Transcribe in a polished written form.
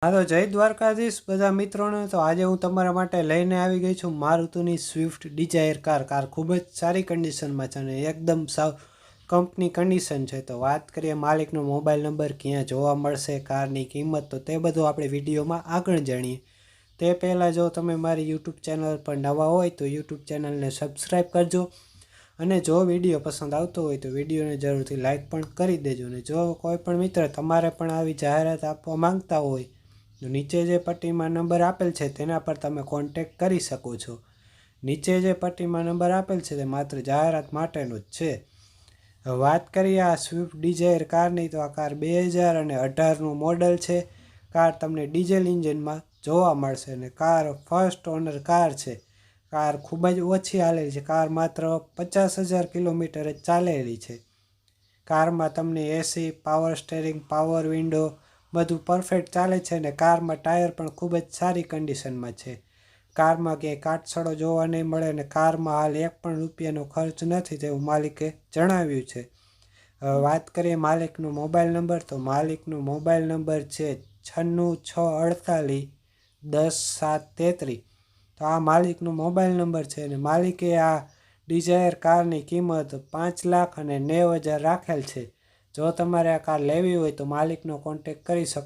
હા તો જય દ્વારકાધીશ બધા મિત્રોને. તો આજે હું તમારા માટે લઈને આવી ગઈ છું મારુતિની સ્વિફ્ટ ડિઝાયર કાર ખૂબ જ સારી કન્ડિશનમાં છે અને એકદમ સાવ કંપની કન્ડિશન છે. તો વાત કરીએ માલિકનો મોબાઈલ નંબર, ક્યાં જોવા મળશે, કારની કિંમત, તો તે બધું આપણે વિડીયોમાં આગળ જાણીએ. તે પહેલાં જો તમે મારી યુટ્યુબ ચેનલ પર નવા હોય તો યુટ્યુબ ચેનલને સબસ્ક્રાઈબ કરજો અને જો વિડીયો પસંદ આવતો હોય તો વિડીયોને જરૂરથી લાઇક પણ કરી દેજો. અને જો કોઈ પણ મિત્ર તમારે પણ આવી જાહેરાત આપવા માંગતા હોય તો નીચે જે પટ્ટીમાં નંબર આપેલ છે તેના પર તમે કોન્ટેક્ટ કરી શકો છો. નીચે જે પટ્ટીમાં નંબર આપેલ છે તે માત્ર જાહેરાત માટેનો જ છે. વાત કરીએ આ સ્વિફ્ટ ડિઝાયર કારની, તો આ કાર 2018નું મોડલ છે. કાર તમને ડીઝલ ઇન્જિનમાં જોવા મળશે અને કાર ફર્સ્ટ ઓનર કાર છે. કાર ખૂબ જ ઓછી હાલેલી છે. કાર માત્ર 50,000 કિલોમીટર જ ચાલેલી છે. કારમાં તમને એસી, પાવર સ્ટેરિંગ, પાવર વિન્ડો બધું પરફેક્ટ ચાલે છે અને કારમાં ટાયર પણ ખૂબ જ સારી કન્ડિશનમાં છે. કારમાં ક્યાંય કાટછડો જોવા નહીં મળે અને કારમાં હાલ એક પણ રૂપિયાનો ખર્ચ નથી તેવું માલિકે જણાવ્યું છે. વાત કરીએ માલિકનો મોબાઈલ નંબર, તો માલિકનો મોબાઈલ નંબર છે 964810 733. તો આ માલિકનો મોબાઈલ નંબર છે અને માલિકે આ ડિઝાયર કારની કિંમત 5,90,000 રાખેલ છે. જો તમારે આ કાર લેવી હોય તો માલિકનો કોન્ટેક્ટ કરી શકો.